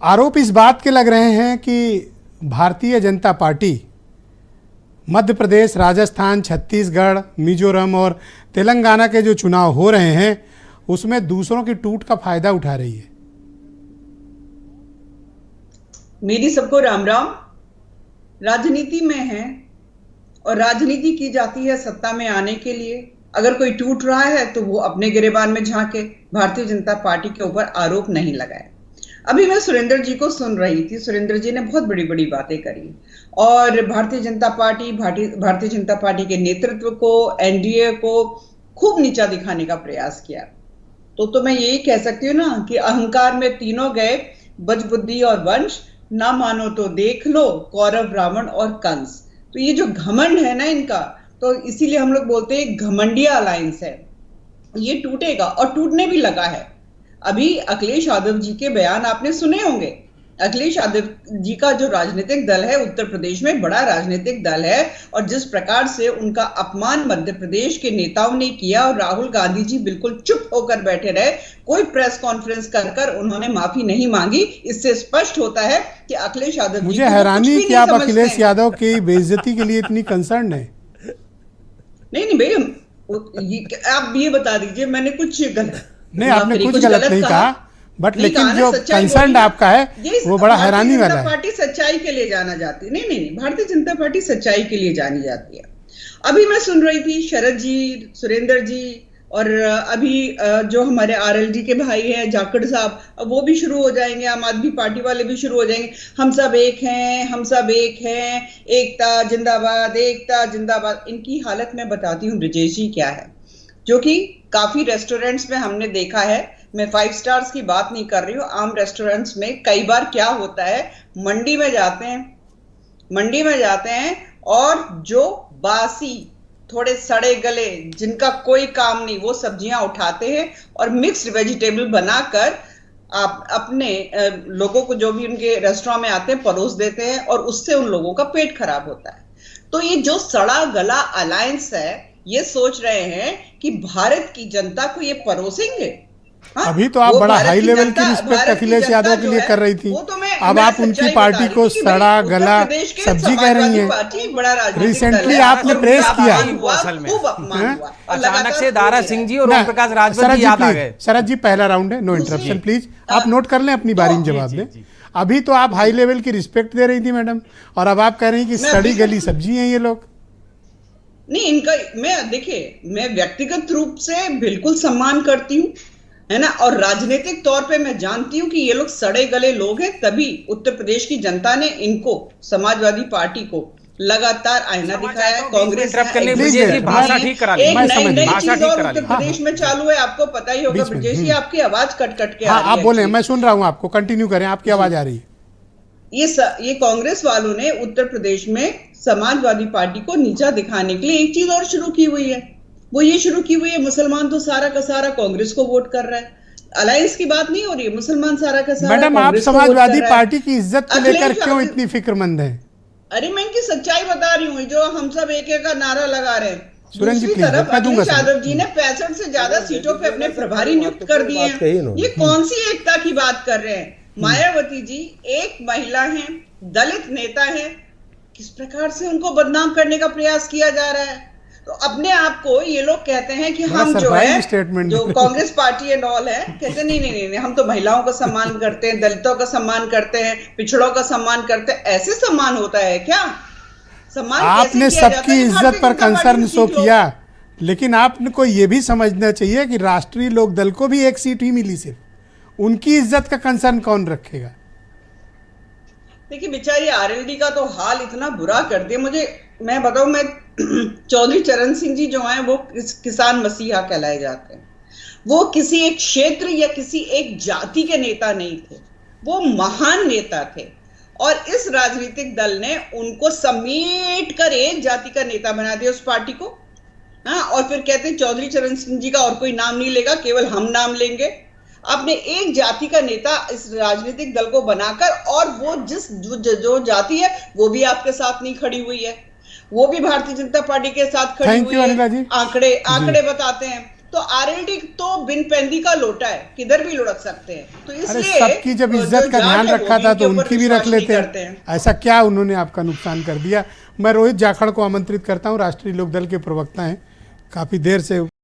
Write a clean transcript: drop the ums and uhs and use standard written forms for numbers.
आरोप इस बात के लग रहे हैं कि भारतीय जनता पार्टी मध्य प्रदेश, राजस्थान, छत्तीसगढ़, मिजोरम और तेलंगाना के जो चुनाव हो रहे हैं उसमें दूसरों की टूट का फायदा उठा रही है। मेरी सबको राम राम। राजनीति में है और राजनीति की जाती है सत्ता में आने के लिए। अगर कोई टूट रहा है तो वो अपने गिरेबान में झांके, भारतीय जनता पार्टी के ऊपर आरोप नहीं लगाए। अभी मैं सुरेंद्र जी को सुन रही थी, सुरेंद्र जी ने बहुत बड़ी बड़ी बातें करी और भारतीय जनता पार्टी के नेतृत्व को, एनडीए को खूब नीचा दिखाने का प्रयास किया। तो मैं यही कह सकती हूँ ना कि अहंकार में तीनों गए, बजबुद्धि और वंश, ना मानो तो देख लो कौरव, रावण और कंस। तो ये जो घमंड है ना इनका, तो इसीलिए हम लोग बोलते हैं घमंडिया अलायंस है, ये टूटेगा और टूटने भी लगा है। अभी अखिलेश यादव जी के बयान आपने सुने होंगे। अखिलेश यादव जी का जो राजनीतिक दल है उत्तर प्रदेश में बड़ा राजनीतिक दल है, और जिस प्रकार से उनका अपमान मध्य प्रदेश के नेताओं ने किया और राहुल गांधी जी बिल्कुल चुप होकर बैठे रहे, कोई प्रेस कॉन्फ्रेंस कर उन्होंने माफी नहीं मांगी। इससे स्पष्ट होता है कि अखिलेश यादव जी, मुझे हैरानी कि आप अखिलेश यादव की बेइज्जती के लिए इतनी कंसर्न है। नहीं भैया, आप ये बता दीजिए मैंने कुछ गलत नहीं, आपने कुछ गलत नहीं कहा, बट लेकिन जो कंसर्न आपका है वो बड़ा हैरानी वाला है। पार्टी सच्चाई के लिए जाना जाती है। नहीं, भारतीय जनता पार्टी सच्चाई के लिए जानी जाती है। अभी मैं सुन रही थी शरद जी, सुरेंद्र जी, और अभी जो हमारे आरएलडी के भाई हैं जाखड़ साहब, अब वो भी शुरू हो जाएंगे, आम आदमी पार्टी वाले भी शुरू हो जाएंगे। हम सब एक हैं, हम सब एक हैं, एकता जिंदाबाद, एकता जिंदाबाद। इनकी हालत मैं बताती हूँ ब्रिजेश जी क्या है, जो कि काफी रेस्टोरेंट्स में हमने देखा है। मैं 5 स्टार्स की बात नहीं कर रही हूँ, आम रेस्टोरेंट्स में कई बार क्या होता है, मंडी में जाते हैं और जो बासी, थोड़े सड़े गले, जिनका कोई काम नहीं, वो सब्जियां उठाते हैं और मिक्स्ड वेजिटेबल बनाकर आप अपने लोगों को, जो भी उनके रेस्टोरेंट में आते हैं, परोस देते हैं और उससे उन लोगों का पेट खराब होता है। तो ये जो सड़ा गला अलायंस है, ये सोच रहे हैं कि भारत की जनता को ये परोसेंगे। अभी तो आप बड़ा हाई लेवल की रिस्पेक्ट अखिलेश यादव के लिए कर रही थी, अब आप उनकी पार्टी को सड़ा गला सब्जी कह रही हैं। रिसेंटली आपने प्रेस किया, अचानक से दारा सिंह जी और ओम प्रकाश राजभर याद आ गए। शरद जी, पहला राउंड है, नो इंटरप्शन प्लीज, आप नोट कर लें, अपनी बारी में जवाब दें। अभी तो आप हाई लेवल की रिस्पेक्ट दे रही थी मैडम, और अब आप कह रही हैं कि सड़ी गली सब्जी हैं ये लोग। नहीं, इनका मैं व्यक्तिगत रूप से बिल्कुल सम्मान करती हूँ, है ना, और राजनीतिक तौर पे मैं जानती हूँ कि ये लोग सड़े गले लोग हैं। तभी उत्तर प्रदेश की जनता ने इनको, समाजवादी पार्टी को, लगातार आईना दिखाया है। कांग्रेस भाषा ठीक करा ली, एक नई चीज और उत्तर प्रदेश में चालू है, आपको पता ही होगा ब्रजेश जी, आपकी आवाज कट कट के आ रही है। आप बोले, मैं सुन रहा हूँ आपको, कंटिन्यू करें, आपकी आवाज आ रही है। ये कांग्रेस वालों ने उत्तर प्रदेश में समाजवादी पार्टी को नीचा दिखाने के लिए एक चीज और शुरू की हुई है। वो ये शुरू की हुई है, मुसलमान तो सारा का सारा कांग्रेस को वोट कर रहा है। अलायंस की बात नहीं हो रही है, मुसलमान सारा का सारा। मैडम, आप समाजवादी पार्टी की इज्जत को लेकर क्यों इतनी फिक्रमंद हैं? अरे मैं इनकी सच्चाई बता रही हूँ, जो हम सब एक का नारा लगा रहे हैं। दूसरी तरफ अखिलेश यादव जी ने 65 से ज्यादा सीटों पे अपने प्रभारी नियुक्त कर दिए हैं। ये कौन सी एकता की बात कर रहे हैं? मायावती जी एक महिला है, दलित नेता है, किस प्रकार से उनको बदनाम करने का प्रयास किया जा रहा है। तो अपने आप को ये लोग कहते हैं कि हम जो है, जो कांग्रेस पार्टी एंड ऑल है, कहते नहीं, हम तो महिलाओं का सम्मान करते हैं, दलितों का सम्मान करते हैं, पिछड़ों का सम्मान करते हैं। ऐसे सम्मान होता है क्या? सम्मान आपने सबकी इज्जत पर कंसर्न शो किया, लेकिन आपको ये भी समझना चाहिए कि राष्ट्रीय लोकदल को भी एक सीट ही मिली, सिर्फ उनकी इज्जत का कंसर्न कौन रखेगा? देखिए, बेचारी आरएलडी का तो हाल इतना बुरा कर दिया। मैं बताऊं, मैं चौधरी चरण सिंह जी जो हैं वो किसान मसीहा कहलाए जाते हैं। वो किसी एक क्षेत्र या किसी एक जाति के नेता नहीं थे, वो महान नेता थे, और इस राजनीतिक दल ने उनको समेट कर एक जाति का नेता बना दिया उस पार्टी को। हाँ, और फिर कहते हैं चौधरी चरण सिंह जी का और कोई नाम नहीं लेगा, केवल हम नाम लेंगे। आपने एक जाति का नेता इस राजनीतिक दल को बनाकर, और वो जो जाति है वो भी आपके साथ नहीं खड़ी हुई है, वो भी भारतीय जनता पार्टी के साथ खड़ी हुई है। आंकड़े बताते हैं। तो आरएलडी तो बिन पैंदी का लोटा है, किधर भी लुढ़क सकते हैं। तो अरे इसलिए सबकी जब इज्जत का ध्यान रखा था तो उनकी भी रख लेते हैं। ऐसा क्या उन्होंने आपका नुकसान कर दिया। मैं रोहित जाखड़ को आमंत्रित करता हूं, राष्ट्रीय लोकदल के प्रवक्ता हैं, काफी देर से